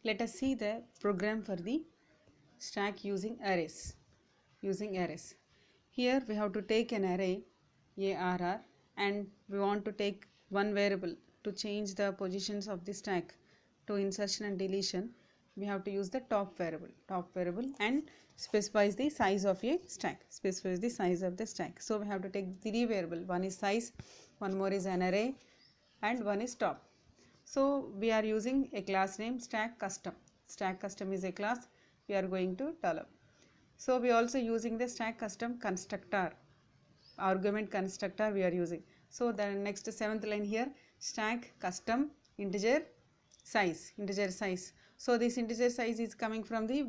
Let us see the program for the stack using arrays. Here we have to take an array ARR and we want to take one variable to change the positions of the stack to insertion and deletion. We have to use the top variable and specifies the size of a stack, So we have to take three variables. One is size, one more is an array, and one is top. So we are using a class name stack custom. Stack custom is a class we are going to develop. So we are also using the stack custom constructor, argument constructor we are using. So the next seventh line here, stack custom integer size. So this integer size is coming from the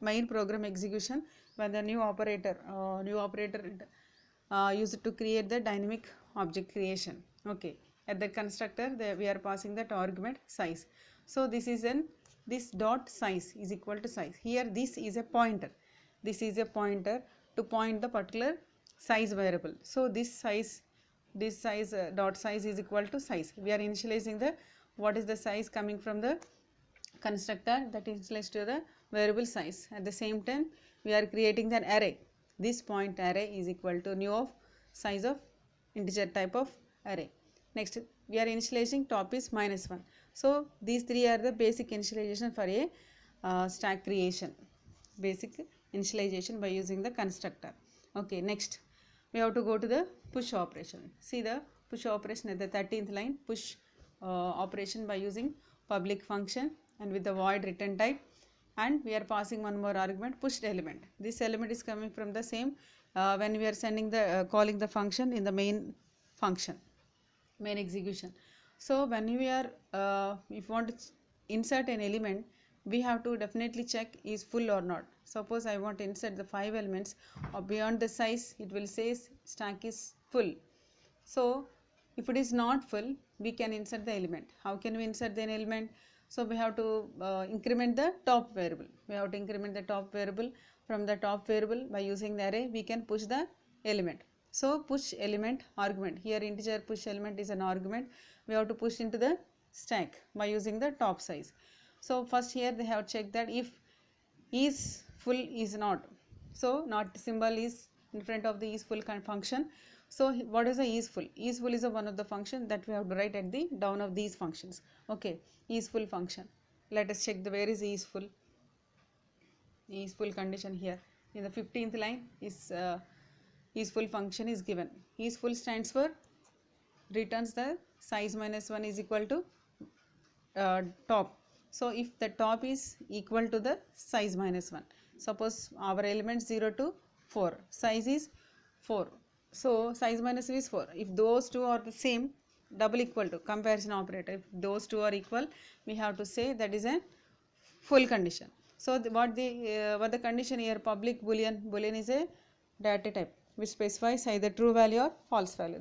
main program execution when the new operator used to create the dynamic object creation. Okay, at the constructor we are passing that argument size. So this dot size is equal to size. Here this is a pointer. To point the particular size variable. So this size dot size is equal to size. We are initializing the what is the size coming from the constructor, that initialized to the variable size. At the same time we are creating an array. This point array is equal to new of size of integer type of array. Next we are initializing top is -1. So these three are the basic initialization for a stack creation. Basic initialization by using the constructor. Okay, next we have to go to the push operation. See the push operation at the 13th line, push operation by using public function and with the void return type, and we are passing one more argument, pushed element. This element is coming from the same when we are sending the calling the function in the main function, main execution. So when we are if you want to insert an element, we have to definitely check is full or not. Suppose I want to insert the 5 elements or beyond the size, it will say stack is full. So if it is not full, we can insert the element. How can we insert the element? So we have to increment the top variable. From the top variable by using the array we can push the element. So push element argument. Here integer push element is an argument. We have to push into the stack by using the top size. So first here they have checked that if is full is not. So not symbol is in front of the is full function. So what is the is full? Is full is a one of the function that we have to write at the down of these functions. Okay, is full function. Let us check the where is full. Is full condition here in the 15th line is full function is given. Is full stands for returns the size -1 is equal to top. So if the top is equal to the size -1, suppose our elements 0 to 4, size is 4. So size -1 is 4. If those two are the same, double equal to comparison operator. If those two are equal, we have to say that is a full condition. So what the condition here, public boolean is a data type which specifies either true value or false value.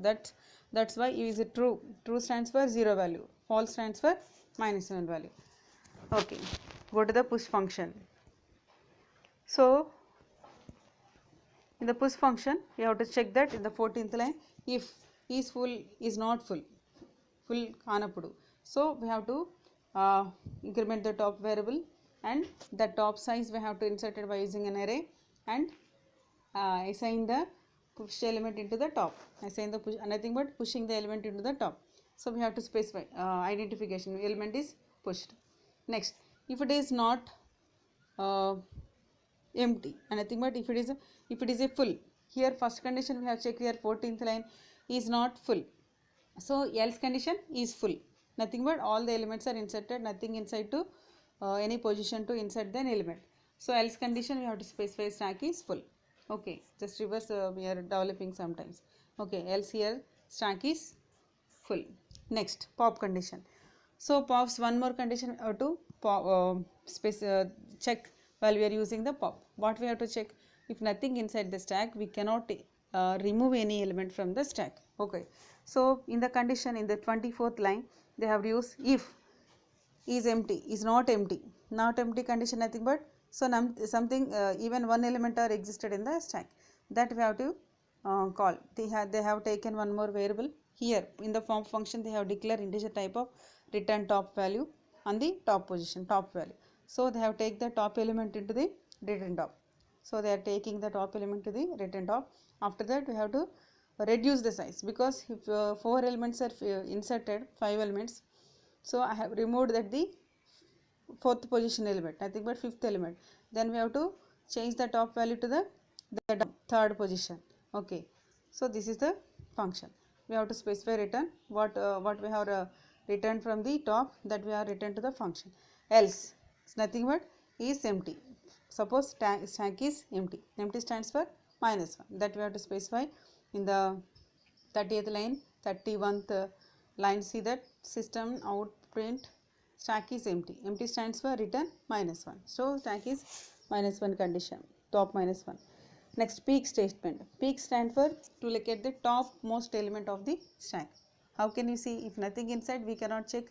That's why is it true. True stands for 0 value. False stands for -1 value. Okay, go to the push function. So in the push function we have to check that in the 14th line if is full is not full kanapudu. So we have to increment the top variable and the top size we have to insert it by using an array and assign the push element into the top. Nothing but pushing the element into the top. So we have to specify identification element is pushed. Next, if it is not empty, nothing but if it is a full, here first condition we have checked here 14th line is not full. So else condition is full, nothing but all the elements are inserted, nothing inside to any position to insert the element. So else condition we have to specify stack is full. Okay, just reverse we are developing sometimes. Okay, else here stack is full. Next, pop condition. So pops one more condition we have to check while we are using the pop. What we have to check? If nothing inside the stack, we cannot remove any element from the stack. Okay, so in the condition in the 24th line they have used if is empty, is not empty condition, nothing but so something even one element are existed in the stack, that we have to call. They have taken one more variable here in the form function. They have declared integer type of return top value on the top position, top value. So they have take the top element into the return top. So they are taking the top element to the return top. After that we have to reduce the size, because if 4 elements are inserted, 5 elements, so I have removed that the fourth position element, nothing but fifth element. Then we have to change the top value to the third position. Okay, so this is the function. We have to specify return what we have returned from the top, that we have returned to the function. Else it's nothing but is empty. Suppose stack is empty. Empty stands for -1. That we have to specify in the 30th line, 31th line. See that system out print stack is empty. Empty stands for return -1. So stack is -1 condition, top -1. Next, peak statement. Peak stands for to look at the topmost element of the stack. How can you see? If nothing inside, we cannot check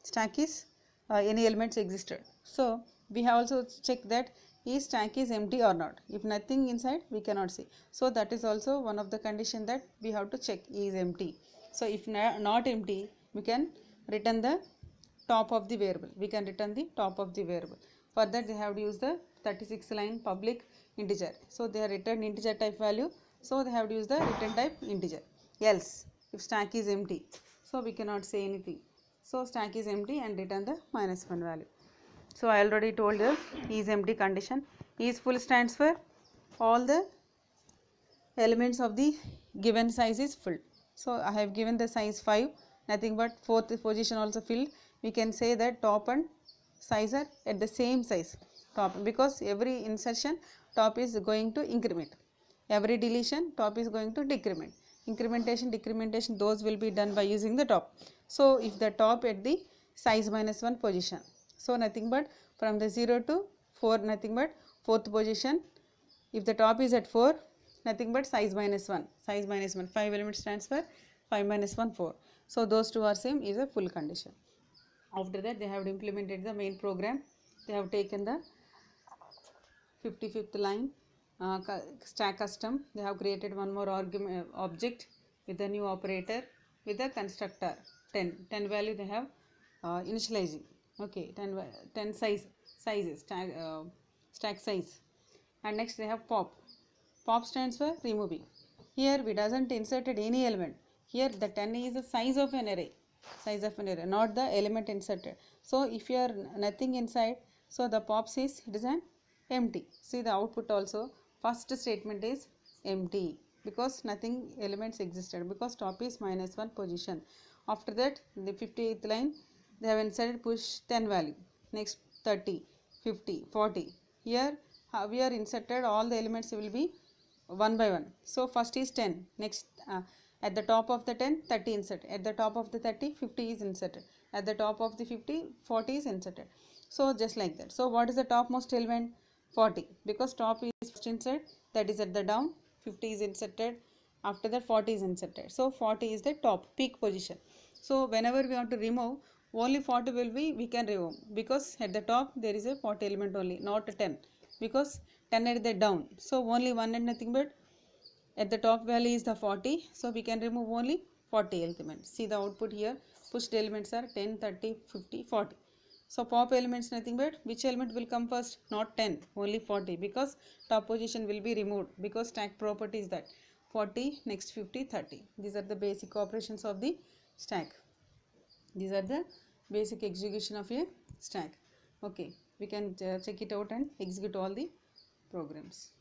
stack is any elements existed. So we have also check that is stack is empty or not. If nothing inside, we cannot see. So that is also one of the condition that we have to check is empty. So if not empty, we can return the top of the variable. We can return the top of the variable. For that, they have to use the 36 line public integer. So they are returned integer type value. So they have to use the return type integer. Else, if stack is empty, so we cannot say anything. So stack is empty and return the -1 value. So I already told you is empty condition. Is full stands for all the elements of the given size is full. So I have given the size 5, nothing but fourth position also filled. We can say that top and size are at the same size, top, because every insertion top is going to increment, every deletion top is going to decrement. Incrementation, decrementation, those will be done by using the top. So if the top at the size -1 position, so nothing but from the 0 to 4, nothing but fourth position. If the top is at 4, nothing but size -1, size -1, 5 elements stands for 5 -1, 4. So those two are same is a full condition. After that, they have implemented the main program. They have taken the 55th line stack custom. They have created one more argument object with a new operator with a constructor 10 value they have initializing. Okay, 10 sizes stack size. And next they have pop. Pop stands for removing. Here we doesn't inserted any element. Here the 10 is the size of an array, not the element inserted. So if you are nothing inside, so the pop says it is an empty. See the output also, first statement is empty because nothing elements existed, because top is -1 position. After that, the 58th line they have inserted push 10 value. Next 30, 50, 40. Here we are inserted all the elements will be one by one. So first is 10. Next at the top of the 10, 30 inserted. At the top of the 30, 50 is inserted. At the top of the 50, 40 is inserted. So just like that. So what is the topmost element? 40, because top is first inserted, that is at the down. 50 is inserted. After that 40 is inserted. So 40 is the top peak position. So whenever we want to remove, only 40 will be we can remove, because at the top there is a 40 element only, not 10, because 10 at the down. So only one and nothing but at the top value is the 40. So we can remove only 40 elements. See the output here. Pushed elements are 10, 30, 50, 40. So pop elements nothing but which element will come first? Not 10, only 40, because top position will be removed, because stack property is that 40, next 50, 30. These are the basic operations of the stack. These are the basic execution of a stack. Okay, we can check it out and execute all the programs.